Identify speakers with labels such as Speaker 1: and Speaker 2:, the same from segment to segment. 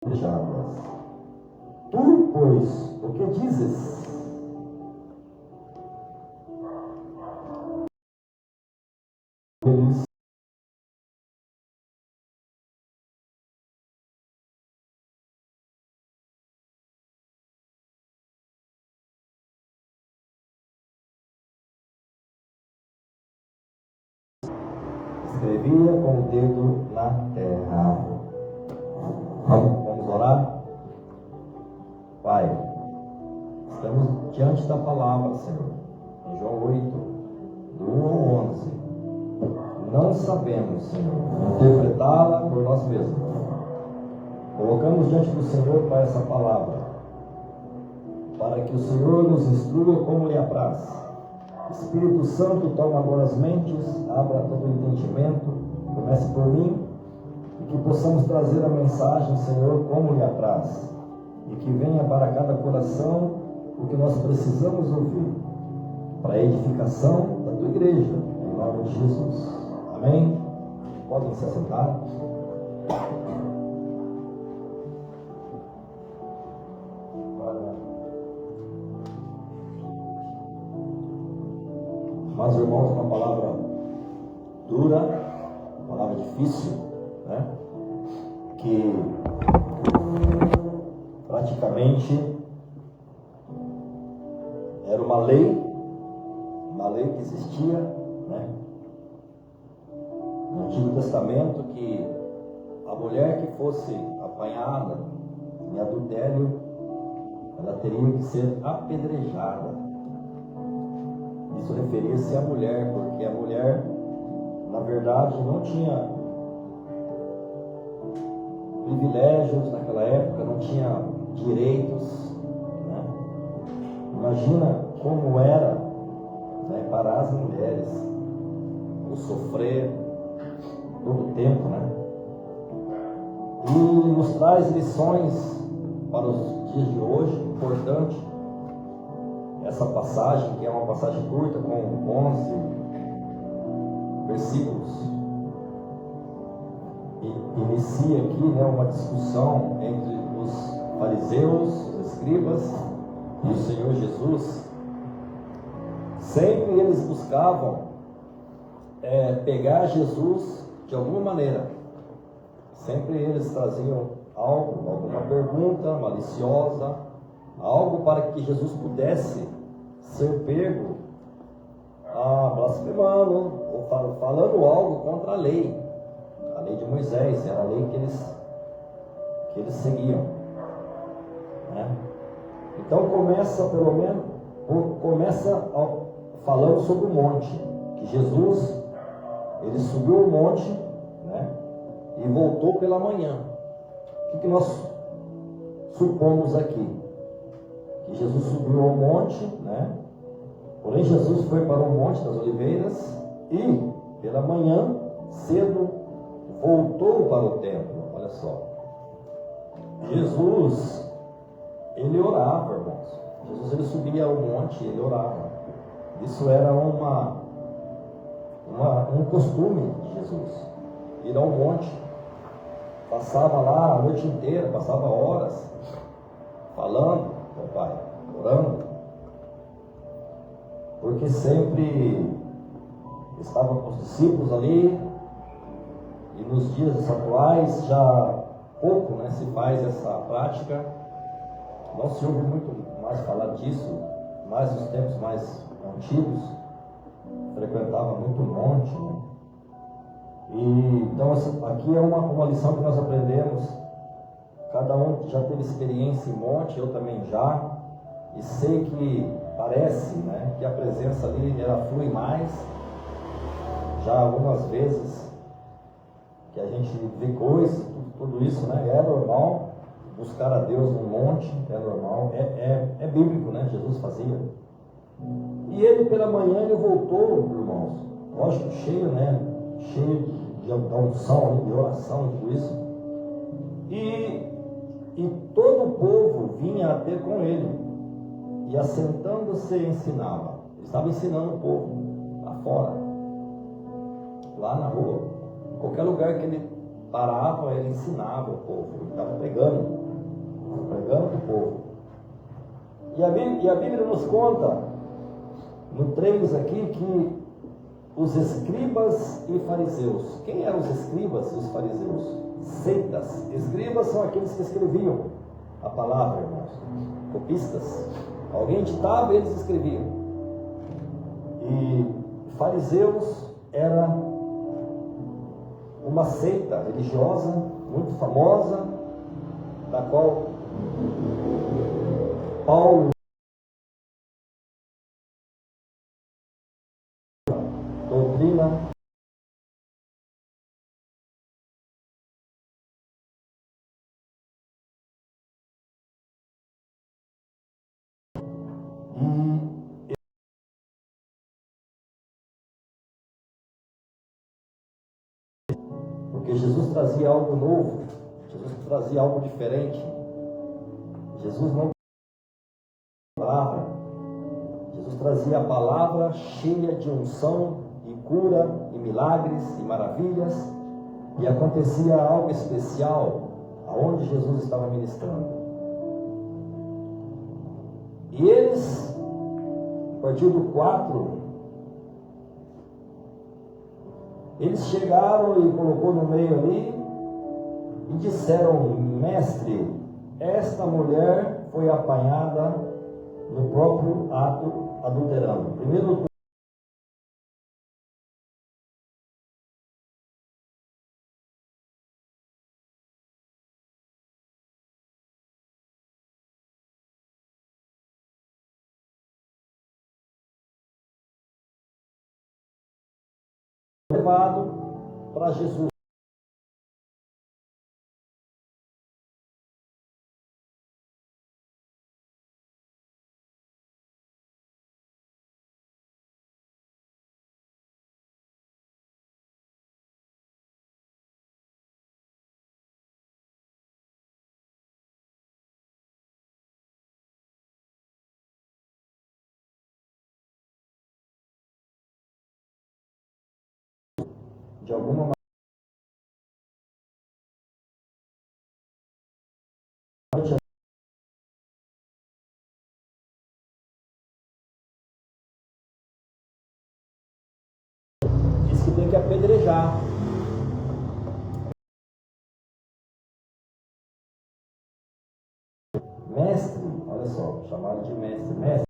Speaker 1: apedrejadas. Tu, pois, o que dizes? Eles escrevia com o dedo na terra. Vamos orar? Pai, estamos diante da palavra, Senhor, em João 8, do 1 ao 11. Não sabemos, Senhor, interpretá-la por nós mesmos. Colocamos diante do Senhor, Pai, essa palavra, para que o Senhor nos instrua como lhe apraz. Espírito Santo, toma agora as mentes, abra todo o entendimento, comece por mim, e que possamos trazer a mensagem, Senhor, como lhe apraz, e que venha para cada coração o que nós precisamos ouvir, para a edificação da tua igreja, em nome de Jesus. Amém? Podem se assentar. Mas, irmãos, uma palavra dura, uma palavra difícil, né? Que praticamente era uma lei que existia, né? No Antigo Testamento, que a mulher que fosse apanhada em adultério, ela teria que ser apedrejada. Isso referia-se à mulher, porque a mulher, na verdade, não tinha privilégios naquela época, não tinha direitos, né? Imagina como era, né, para as mulheres o sofrer todo o tempo, né? E nos traz lições para os dias de hoje, importante. Essa passagem, que é uma passagem curta, com 11 versículos, inicia aqui, né, uma discussão entre os fariseus, os escribas e o Senhor Jesus. Sempre eles buscavam pegar Jesus de alguma maneira. Sempre eles traziam algo, alguma pergunta maliciosa, algo para que Jesus pudesse ser pego blasfemando ou falando algo contra a lei de Moisés. Era a lei que eles seguiam, né? Então começa falando sobre o monte, que Jesus, ele subiu o monte, né, e voltou pela manhã. O que nós supomos aqui? Que Jesus subiu ao monte, né? Porém Jesus foi para o Monte das Oliveiras e pela manhã cedo voltou para o templo. Olha só, Jesus, ele orava, irmãos. Jesus, ele subia ao monte e ele orava. Isso era um costume de Jesus, ir ao monte. Passava lá a noite inteira, passava horas falando com o Pai, orando, porque sempre estavam com os discípulos ali. E nos dias atuais já pouco, né, se faz essa prática. Não se ouve muito mais falar disso, mas nos tempos mais antigos frequentava muito o monte, né? E então aqui é uma lição que nós aprendemos. Cada um já teve experiência em monte, eu também já, e sei que parece, né, que a presença ali ela flui mais. Já algumas vezes que a gente vê coisas, tudo isso, né, é normal. Buscar a Deus no monte é normal, é bíblico, né? Jesus fazia. E ele pela manhã ele voltou, irmãos, lógico, cheio, né? Cheio de unção, de oração e tudo isso. E todo o povo vinha a ter com ele, e assentando-se ensinava. Ele estava ensinando o povo lá fora, lá na rua, em qualquer lugar que ele parava, ele ensinava o povo, ele estava pregando para o povo. E a Bíblia nos conta, no 3 aqui, que os escribas e fariseus. Quem eram os escribas e os fariseus? Seitas. Escribas são aqueles que escreviam a palavra, irmãos. Copistas. Alguém ditava e eles escreviam. E fariseus era uma seita religiosa muito famosa, da qual Paulo doutrina e porque Jesus trazia algo novo, Jesus trazia algo diferente. Jesus não palavra, Jesus trazia a palavra cheia de unção e cura e milagres e maravilhas, e acontecia algo especial aonde Jesus estava ministrando. E eles, a partir do 4, eles chegaram e colocou no meio ali e disseram: mestre, esta mulher foi apanhada no próprio ato adulterando. Primeiro, levado para Jesus. De alguma maneira, diz que tem que apedrejar. Mestre, olha só, chamaram de mestre. Mestre,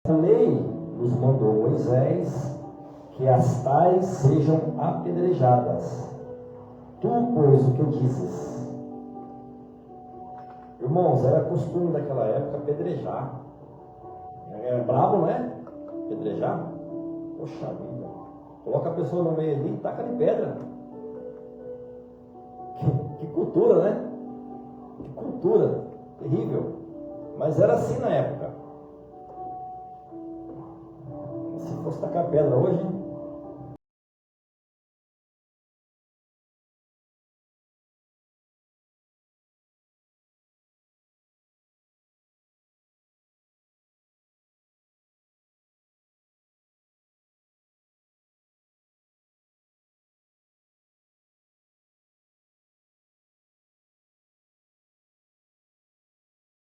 Speaker 1: a lei nos mandou Moisés que as tais sejam apedrejadas. Tu, pois, o que dizes? Irmãos, era costume daquela época apedrejar. É brabo, não é? Apedrejar? Poxa vida. Coloca a pessoa no meio ali e taca de pedra. Que cultura, né? Que cultura. Terrível. Mas era assim na época. Se fosse tacar pedra hoje,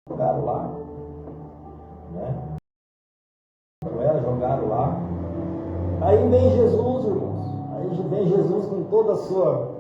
Speaker 1: jogaram lá, né? Não era, jogaram lá. Aí vem Jesus, irmãos. Aí vem Jesus com toda a sua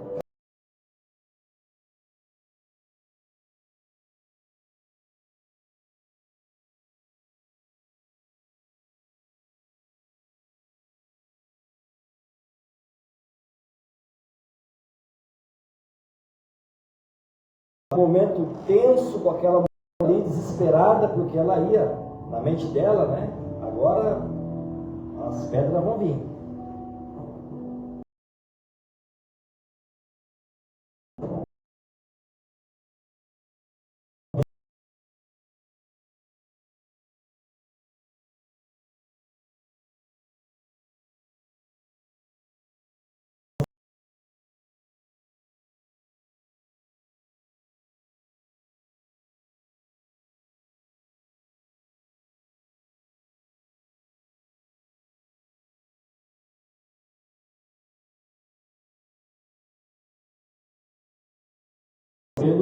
Speaker 1: momento tenso com aquela mulher ali desesperada, porque ela ia na mente dela, né? Agora as pedras vão vir.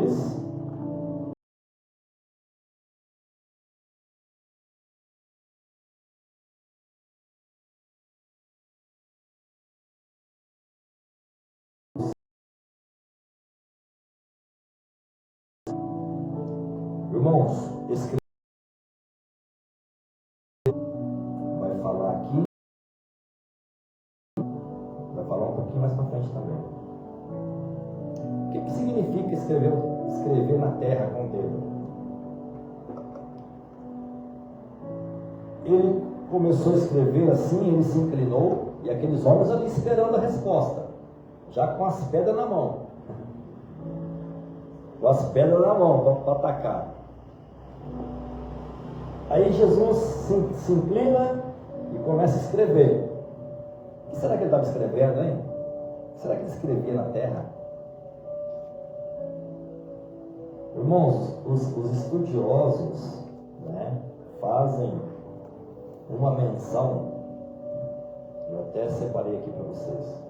Speaker 1: 2. Irmãos, escreve. Vai falar aqui. Vai falar um pouquinho mais para frente também. O que significa escrever na terra com o dedo? Ele começou a escrever assim, ele se inclinou, e aqueles homens ali esperando a resposta, já com as pedras na mão. Com as pedras na mão para atacar. Aí Jesus se inclina e começa a escrever. O que será que ele estava escrevendo, hein? Será que ele escrevia na terra? Irmãos, os estudiosos, né, fazem uma menção, eu até separei aqui para vocês.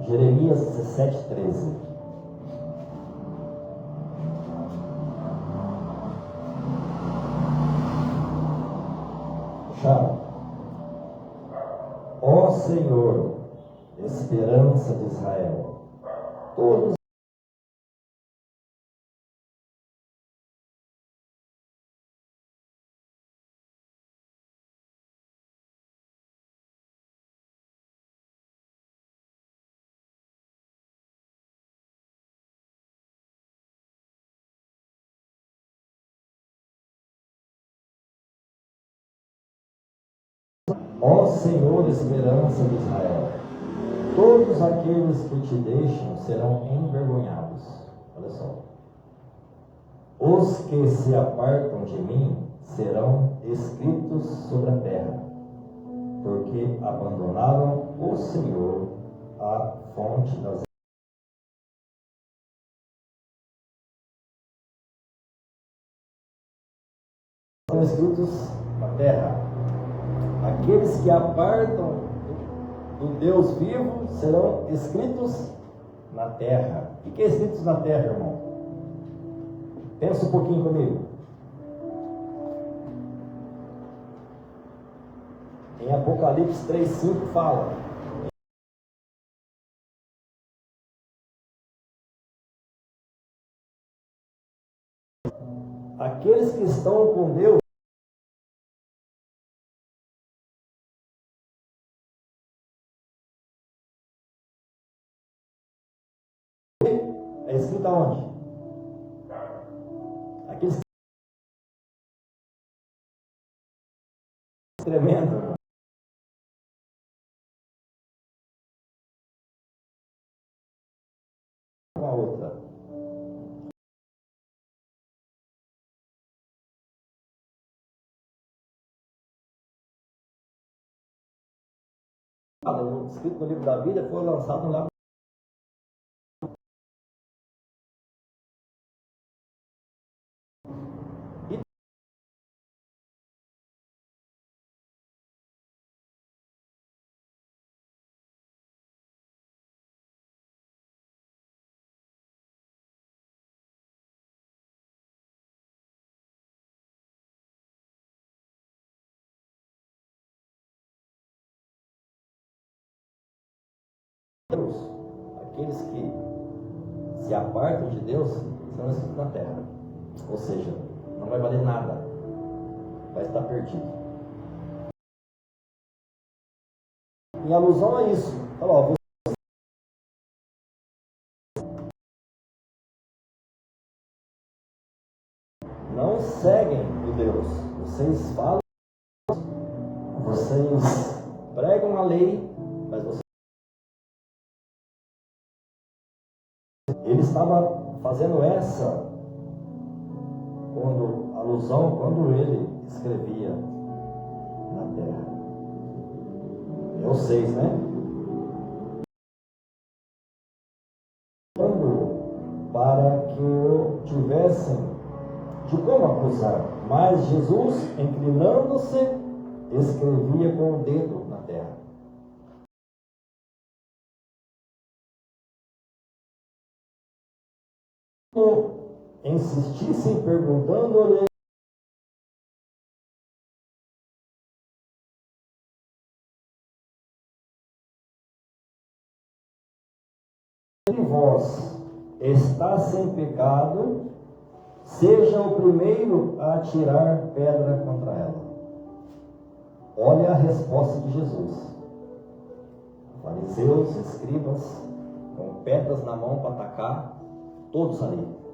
Speaker 1: Jeremias 17:13. Chama. Ó Senhor, esperança de Israel, todos Ó Senhor, esperança de Israel, todos aqueles que te deixam serão envergonhados. Olha só. Os que se apartam de mim serão escritos sobre a terra, porque abandonaram o Senhor, a fonte das serão escritos na terra. Aqueles que apartam do Deus vivo serão escritos na terra. O que é escritos na terra, irmão? Pensa um pouquinho comigo. Em Apocalipse 3:5 fala: aqueles que estão com Deus é escrito aonde? Aqueles que tremendo. Uma outra. Escrito no livro da vida, foi lançado lá. Deus, aqueles que se apartam de Deus serão escritos na terra. Ou seja, não vai valer nada, vai estar perdido. Em alusão a isso, fala, ó, não seguem o Deus, vocês falam, vocês pregam a lei, mas vocês... Ele estava fazendo essa alusão quando ele escrevia na terra. É o 6, né? Para que o tivessem de como acusar. Mas Jesus, inclinando-se, escrevia com o dedo na terra. Insistissem perguntando-lhe vós está sem pecado, seja o primeiro a atirar pedra contra ela. Olha a resposta de Jesus. Fariseus, escribas, com pedras na mão para atacar, todos ali.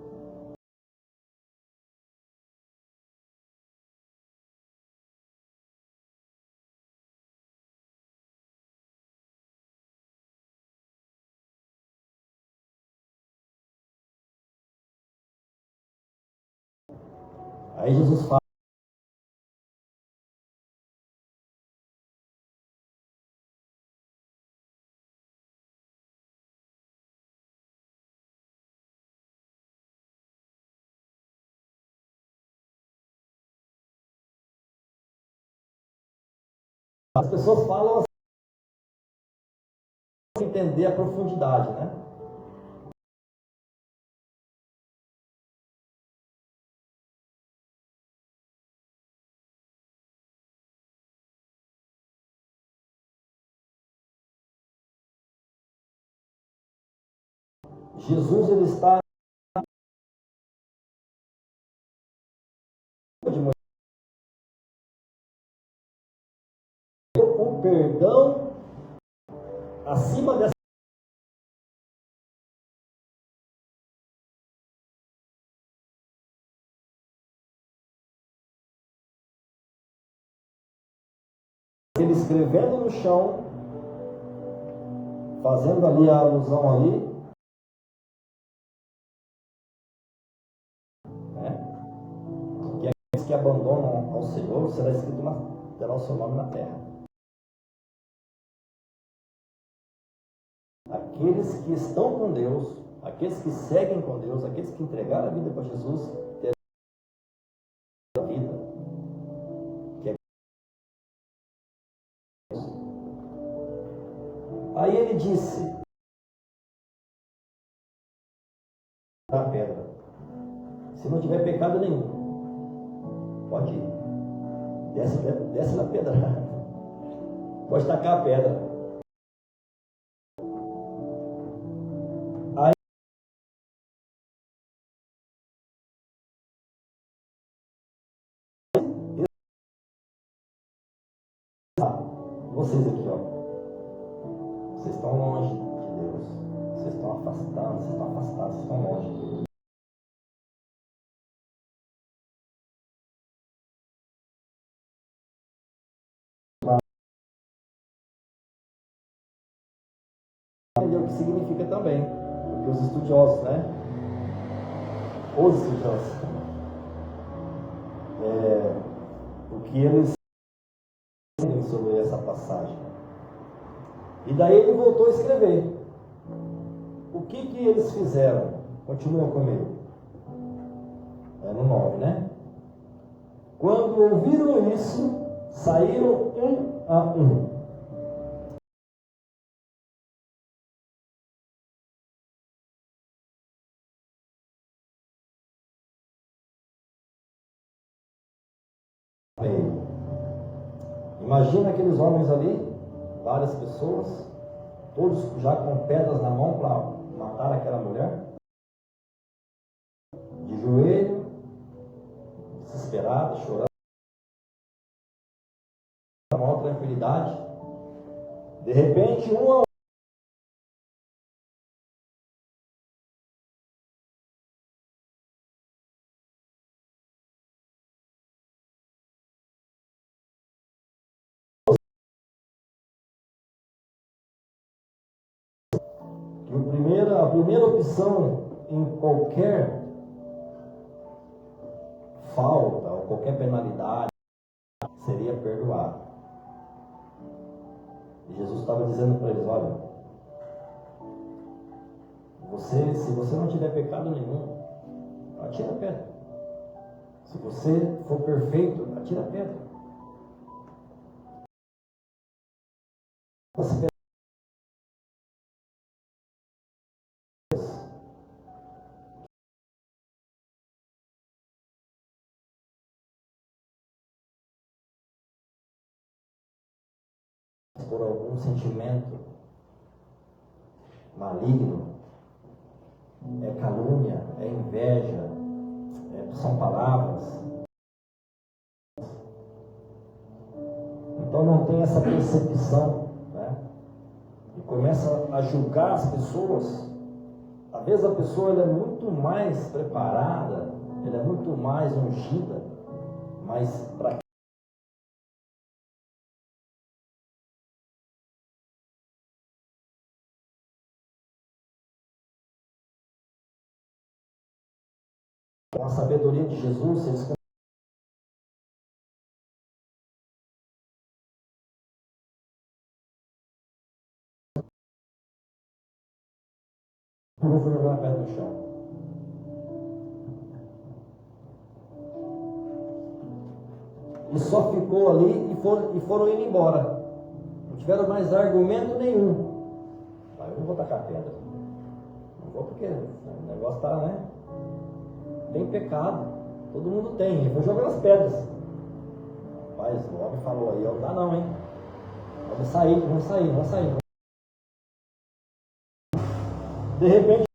Speaker 1: Aí Jesus fala: as pessoas falam assim, entender a profundidade, né? Jesus, ele está de o perdão acima dessa. Ele escrevendo no chão, fazendo ali a alusão ali, né? Que aqueles que abandonam ao Senhor será escrito terá o seu nome na terra. Aqueles que estão com Deus, aqueles que seguem com Deus, aqueles que entregaram a vida para Jesus, terão a vida. Que é... Aí ele disse: na pedra, se não tiver pecado nenhum, pode ir. Desce na pedra. Pode tacar a pedra. Vocês aqui, ó, vocês estão longe de Deus, vocês estão afastados, vocês estão longe. Entender o que significa também, porque os estudiosos, né? Os estudiosos, o que eles sobre essa passagem. E daí ele voltou a escrever. O que eles fizeram? Continua comigo. É no 9, né? Quando ouviram isso, saíram um a um. Imagina aqueles homens ali, várias pessoas, todos já com pedras na mão para matar aquela mulher, de joelho, desesperada, chorando, com maior tranquilidade. De repente, um a um, a primeira opção em qualquer falta ou qualquer penalidade seria perdoado. E Jesus estava dizendo para eles: olha, se você não tiver pecado nenhum, atira a pedra. Se você for perfeito, atira a pedra. Você por algum sentimento maligno, é calúnia, é inveja, são palavras. Então não tem essa percepção, né? E começa a julgar as pessoas. Às vezes a pessoa ela é muito mais preparada, ela é muito mais ungida, mas para com a sabedoria de Jesus, eles não vou jogar a pedra no chão. E só ficou ali e foram indo embora. Não tiveram mais argumento nenhum. Eu não vou tacar pedra. Não vou porque o negócio está, né? Tem pecado. Todo mundo tem. Ele foi jogando as pedras. Rapaz, o homem falou aí, não dá não, hein? Vamos sair, vamos sair, vamos sair. De repente,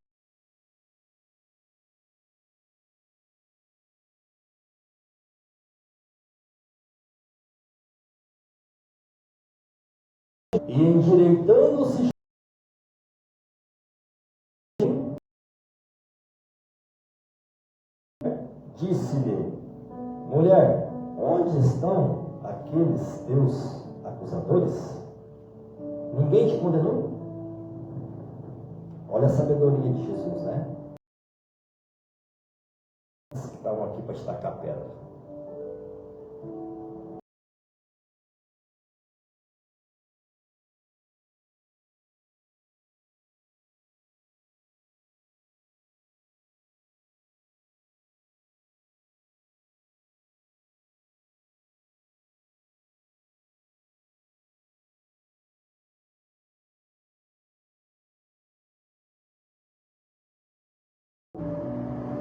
Speaker 1: e endireitando-se, disse-lhe: mulher, onde estão aqueles teus acusadores? Ninguém te condenou? Olha a sabedoria de Jesus, né? Esses que estavam aqui para te tacar pedra.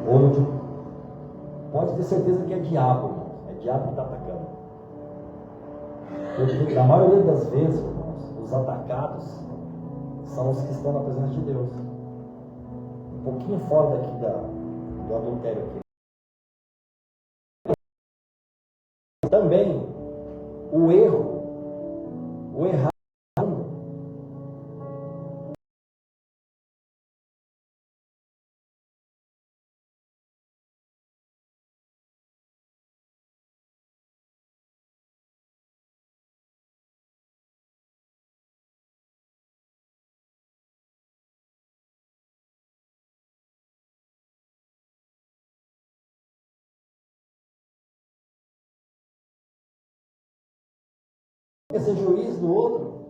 Speaker 1: Onde pode ter certeza que é diabo, irmãos. É diabo que está atacando. Eu digo que na maioria das vezes, irmãos, os atacados são os que estão na presença de Deus. Um pouquinho fora daqui do adultério aqui. Também o errado. Quer ser juiz do outro.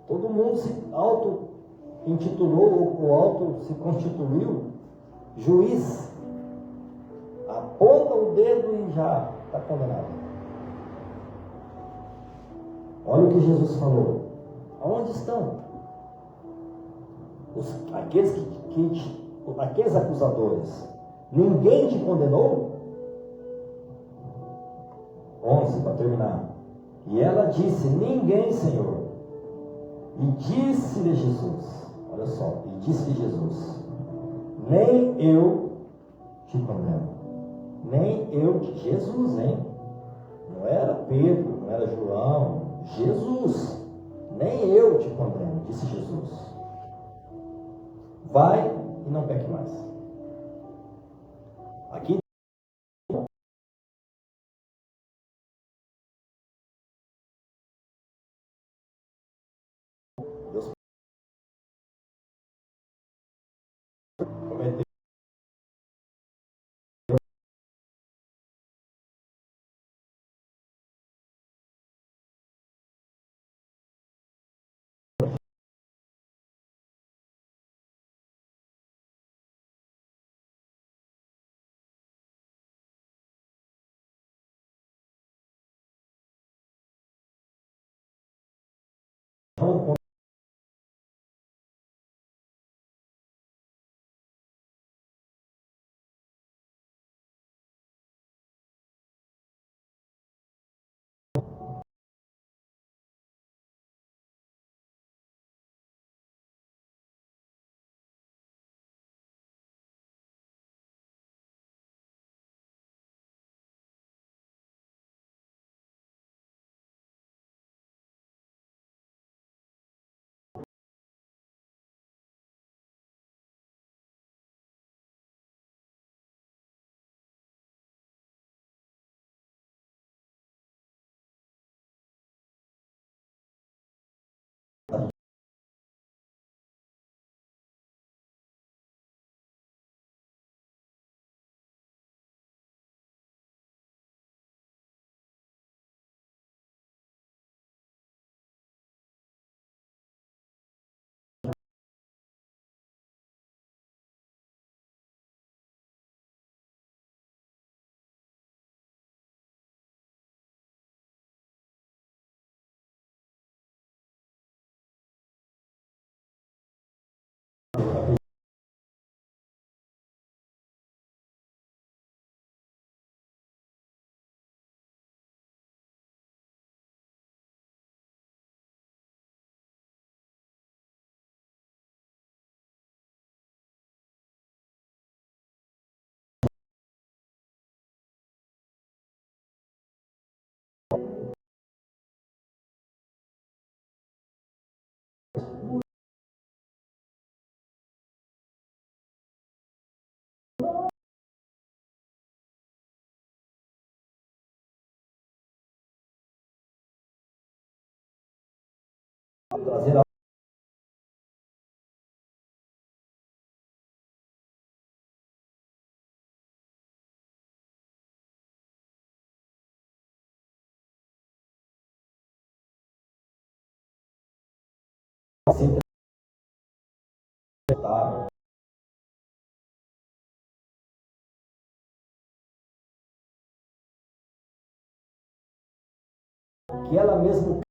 Speaker 1: Todo mundo se auto-intitulou ou auto se constituiu juiz. Aponta o dedo e já está condenado. Olha o que Jesus falou. Aonde estão? Aqueles acusadores. Ninguém te condenou? 11, para terminar. E ela disse: ninguém, Senhor. E disse-lhe Jesus, olha só, e disse-lhe Jesus: nem eu te condeno. Nem eu, Jesus, hein? Não era Pedro, não era João, Jesus. Nem eu te condeno, disse Jesus. Vai e não peque mais. Aqui Deus cometeu fazer a assim, que ela mesma